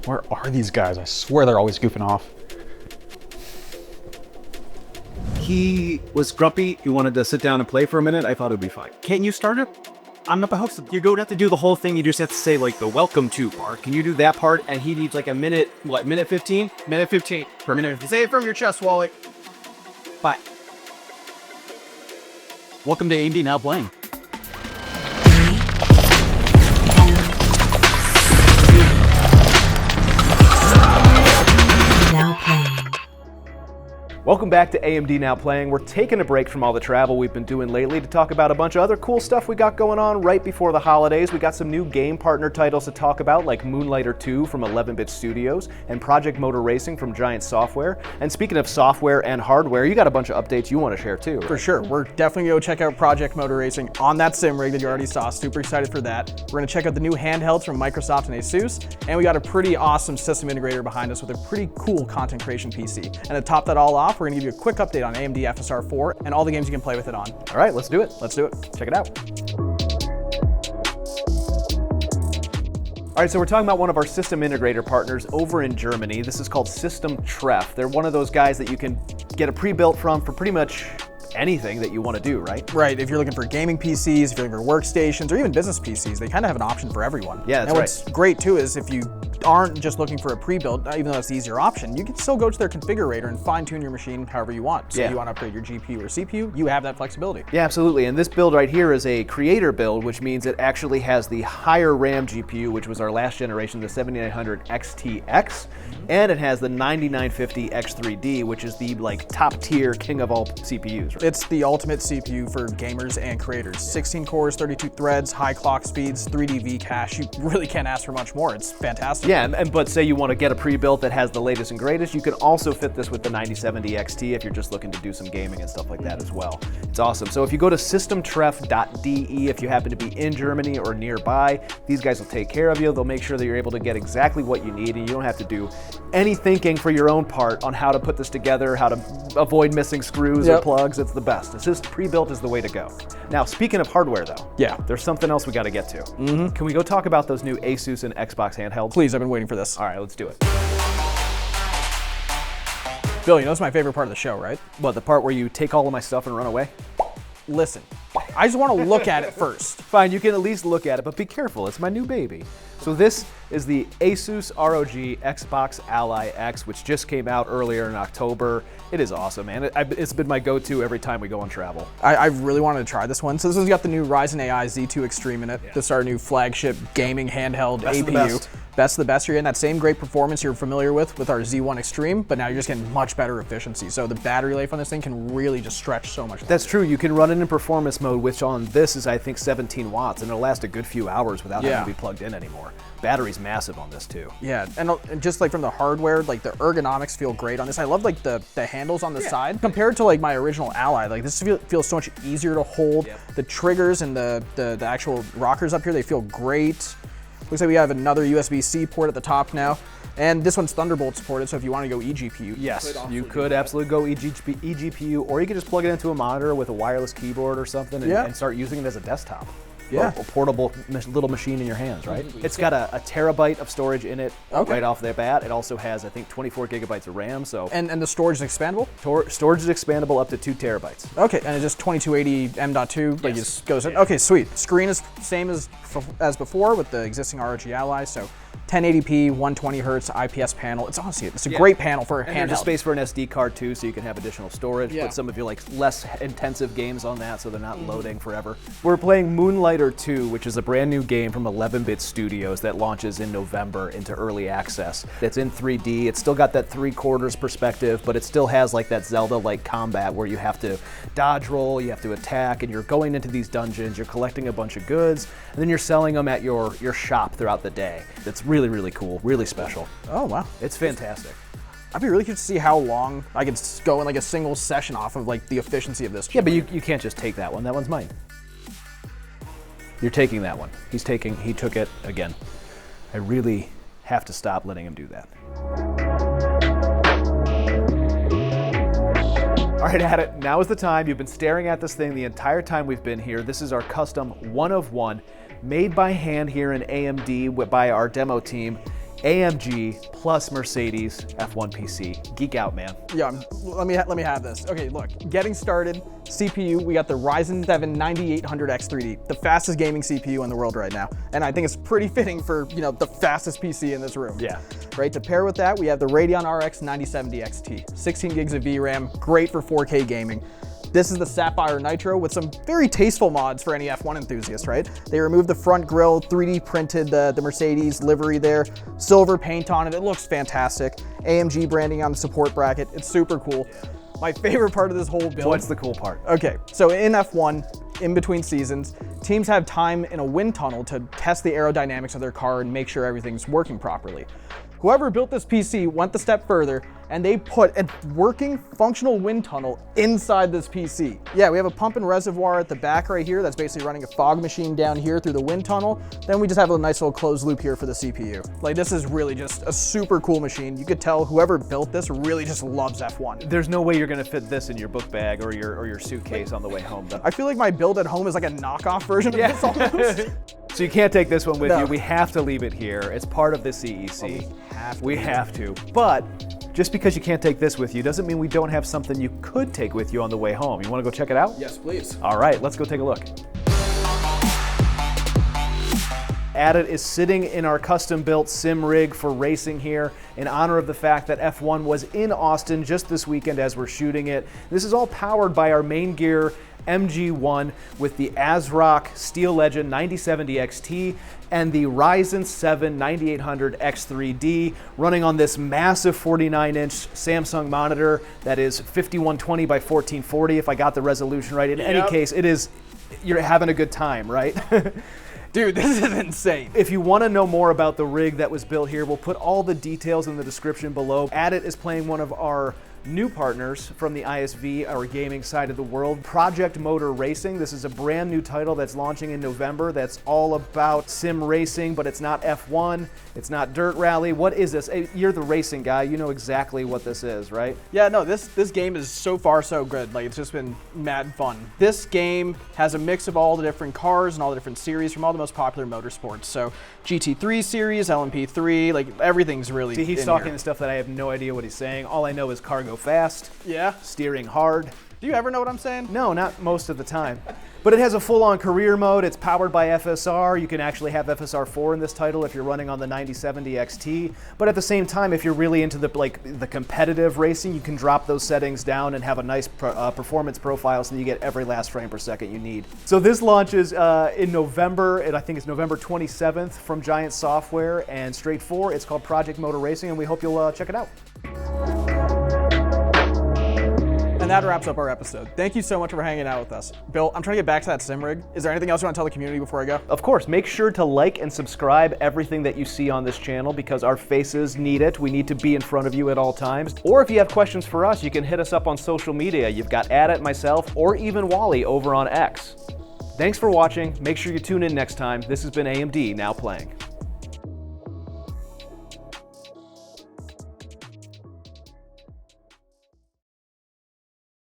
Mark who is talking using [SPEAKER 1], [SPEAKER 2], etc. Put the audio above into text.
[SPEAKER 1] Where are these guys? I swear they're always goofing off.
[SPEAKER 2] He was grumpy. He wanted to sit down and play for a minute. I thought it would be fine. Can't you start it? I'm not the host. You don't have to do the whole thing. You just have to say like the welcome to part. Can you do that part? And he needs like a minute, what, minute 15?
[SPEAKER 3] Minute 15 per minute. Say it from your chest, Wally.
[SPEAKER 2] Bye.
[SPEAKER 1] Welcome to AMD Now Playing.
[SPEAKER 4] Welcome back to AMD Now Playing. We're taking a break from all the travel we've been doing lately to talk about a bunch of other cool stuff we got going on right before the holidays. We got some new game partner titles to talk about, like Moonlighter 2 from 11-Bit Studios and Project Motor Racing from Giant Software. And speaking of software and hardware, you got a bunch of updates you want to share too.
[SPEAKER 3] For sure. We're definitely going to go check out Project Motor Racing on that sim rig that you already saw. Super excited for that. We're going to check out the new handhelds from Microsoft and ASUS. And we got a pretty awesome system integrator behind us with a pretty cool content creation PC. And to top that all off, we're going to give you a quick update on AMD FSR 4 and all the games you can play with it on.
[SPEAKER 4] All right, let's do it.
[SPEAKER 3] Let's do it.
[SPEAKER 4] Check it out. All right, so we're talking about one of our system integrator partners over in Germany. This is called SYSTEMTREFF. They're one of those guys that you can get a pre-built from for pretty much anything that you want to do, right?
[SPEAKER 3] Right. If you're looking for gaming PCs, if you're looking for workstations, or even business PCs, they kind of have an option for everyone.
[SPEAKER 4] Yeah, that's
[SPEAKER 3] and
[SPEAKER 4] right.
[SPEAKER 3] What's great too is if you aren't just looking for a pre-built, even though it's the easier option, you can still go to their configurator and fine-tune your machine however you want. So if you want to upgrade your GPU or CPU, you have that flexibility.
[SPEAKER 4] Yeah, absolutely. And this build right here is a creator build, which means it actually has the higher RAM GPU, which was our last generation, the 7900 XTX, and it has the 9950 X3D, which is the like top tier king of all CPUs. Right?
[SPEAKER 3] It's the ultimate CPU for gamers and creators. 16 cores, 32 threads, high clock speeds, 3D V cache. You really can't ask for much more. It's fantastic.
[SPEAKER 4] Yeah, but say you want to get a pre-built that has the latest and greatest, you can also fit this with the 9070 XT if you're just looking to do some gaming and stuff like that as well. It's awesome. So if you go to systemtreff.de, if you happen to be in Germany or nearby, these guys will take care of you. They'll make sure that you're able to get exactly what you need, and you don't have to do any thinking for your own part on how to put this together, how to avoid missing screws or plugs. It's the best. It's just pre-built is the way to go. Now, speaking of hardware though, there's something else we got to get to. Can we go talk about those new ASUS and Xbox handhelds?
[SPEAKER 3] Please, I've been waiting for this.
[SPEAKER 4] All right, let's do it.
[SPEAKER 3] Bill, you know it's my favorite part of the show, right?
[SPEAKER 4] What, the part where you take all of my stuff and run away?
[SPEAKER 3] Listen, I just want to look at it first.
[SPEAKER 4] Fine, you can at least look at it, but be careful, it's my new baby. So this is the ASUS ROG Xbox Ally X, which just came out earlier in October. It is awesome, man. It's been my go-to every time we go on travel.
[SPEAKER 3] I really wanted to try this one. So this has got the new Ryzen AI Z2 Extreme in it. This is our new flagship gaming handheld
[SPEAKER 4] Best
[SPEAKER 3] APU.
[SPEAKER 4] of the best.
[SPEAKER 3] Best of the best. You're getting that same great performance you're familiar with our Z1 Extreme, but now you're just getting much better efficiency. So the battery life on this thing can really just stretch so much.
[SPEAKER 4] That's true. You can run it in performance mode, which on this is, I think, 17 watts, and it'll last a good few hours without having to be plugged in anymore. Battery's massive on this too.
[SPEAKER 3] Yeah, and just like from the hardware, like the ergonomics feel great on this. I love like the handles on the side. Compared to like my original Ally, like this feels so much easier to hold. The triggers and the actual rockers up here, they feel great. Looks like we have another USB-C port at the top now. And this one's Thunderbolt supported, so if you want to go eGPU,
[SPEAKER 4] yes, you could absolutely go eGPU, or you could just plug it into a monitor with a wireless keyboard or something and start using it as a desktop.
[SPEAKER 3] Yeah.
[SPEAKER 4] A portable little machine in your hands, right? It's got a terabyte of storage in it right off the bat. It also has, I think, 24 gigabytes of RAM. So
[SPEAKER 3] and the storage is expandable?
[SPEAKER 4] Storage is expandable up to 2 terabytes.
[SPEAKER 3] Okay, and it's just 2280 M.2, like it just goes in. Okay, sweet. Screen is same as before with the existing ROG Ally, so 1080p, 120 hertz IPS panel. It's honestly, it's a great panel for a handheld.
[SPEAKER 4] There's space for an SD card too, so you can have additional storage. Put some of your like less intensive games on that, so they're not loading forever. We're playing Moonlighter 2, which is a brand new game from 11-Bit Studios that launches in November into early access. It's in 3D. It's still got that 3/4 perspective, but it still has like that Zelda-like combat where you have to dodge roll, you have to attack, and you're going into these dungeons. You're collecting a bunch of goods, and then you're selling them at your shop throughout the day. It's really, really cool, really special.
[SPEAKER 3] Oh, wow.
[SPEAKER 4] It's fantastic.
[SPEAKER 3] I'd be really curious to see how long I could go in like a single session off of like the efficiency of this chip.
[SPEAKER 4] Yeah, but you can't just take that one. That one's mine. You're taking that one. He took it again. I really have to stop letting him do that. All right, Adit, now is the time. You've been staring at this thing the entire time we've been here. This is our custom one of one, made by hand here in AMD by our demo team. AMG plus Mercedes F1 PC. Geek out, man.
[SPEAKER 3] Yeah, let me have this. Okay, look, getting started, CPU, we got the Ryzen 7 9800X3D, the fastest gaming CPU in the world right now. And I think it's pretty fitting for, you know, the fastest PC in this room.
[SPEAKER 4] Yeah.
[SPEAKER 3] Right, to pair with that, we have the Radeon RX 9070 XT, 16 gigs of VRAM, great for 4K gaming. This is the Sapphire Nitro with some very tasteful mods for any F1 enthusiast, right? They removed the front grille, 3D printed the Mercedes livery there, silver paint on it, it looks fantastic. AMG branding on the support bracket, it's super cool. My favorite part of this whole build.
[SPEAKER 4] What's the cool part?
[SPEAKER 3] Okay, so in F1, in between seasons, teams have time in a wind tunnel to test the aerodynamics of their car and make sure everything's working properly. Whoever built this PC went the step further and they put a working functional wind tunnel inside this PC. Yeah, we have a pump and reservoir at the back right here that's basically running a fog machine down here through the wind tunnel. Then we just have a nice little closed loop here for the CPU. Like, this is really just a super cool machine. You could tell whoever built this really just loves F1.
[SPEAKER 4] There's no way you're gonna fit this in your book bag or your suitcase on the way home, though.
[SPEAKER 3] I feel like my build at home is like a knockoff version of this almost.
[SPEAKER 4] So you can't take this one with
[SPEAKER 3] No.
[SPEAKER 4] you. We have to leave it here. It's part of the CEC. We have to. But just because you can't take this with you doesn't mean we don't have something you could take with you on the way home. You want to go check it out?
[SPEAKER 3] Yes, please.
[SPEAKER 4] All right, let's go take a look. Adit is sitting in our custom-built sim rig for racing here in honor of the fact that F1 was in Austin just this weekend as we're shooting it. This is all powered by our main gear MG1 with the ASRock Steel Legend 9070 XT and the Ryzen 7 9800 X3D running on this massive 49-inch Samsung monitor that is 5120 by 1440 if I got the resolution right. In any case, you're having a good time, right?
[SPEAKER 3] Dude, this is insane.
[SPEAKER 4] If you want to know more about the rig that was built here, we'll put all the details in the description below. Adit is playing one of our new partners from the ISV, our gaming side of the world, Project Motor Racing. This is a brand new title that's launching in November that's all about sim racing, but it's not F1, it's not Dirt Rally. What is this? Hey, you're the racing guy, you know exactly what this is, right?
[SPEAKER 3] Yeah, no, this game is so far so good. Like, it's just been mad fun. This game has a mix of all the different cars and all the different series from all the most popular motorsports. So GT3 series, LMP3, like everything's really
[SPEAKER 4] See, he's
[SPEAKER 3] in
[SPEAKER 4] talking
[SPEAKER 3] here.
[SPEAKER 4] and stuff that I have no idea what he's saying. All I know is car go fast,
[SPEAKER 3] Yeah.
[SPEAKER 4] steering hard.
[SPEAKER 3] Do you ever know what I'm saying?
[SPEAKER 4] No, not most of the time. But it has a full-on career mode. It's powered by FSR. You can actually have FSR4 in this title if you're running on the 9070 XT. But at the same time, if you're really into the competitive racing, you can drop those settings down and have a nice performance profile so that you get every last frame per second you need. So this launches in November, and I think it's November 27th from Giant Software and Straight 4. It's called Project Motor Racing, and we hope you'll check it out.
[SPEAKER 3] And that wraps up our episode. Thank you so much for hanging out with us. Bill, I'm trying to get back to that sim rig. Is there anything else you want to tell the community before I go?
[SPEAKER 4] Of course, make sure to like and subscribe everything that you see on this channel because our faces need it. We need to be in front of you at all times. Or if you have questions for us, you can hit us up on social media. You've got Adit, myself, or even Wally over on X. Thanks for watching. Make sure you tune in next time. This has been AMD Now Playing.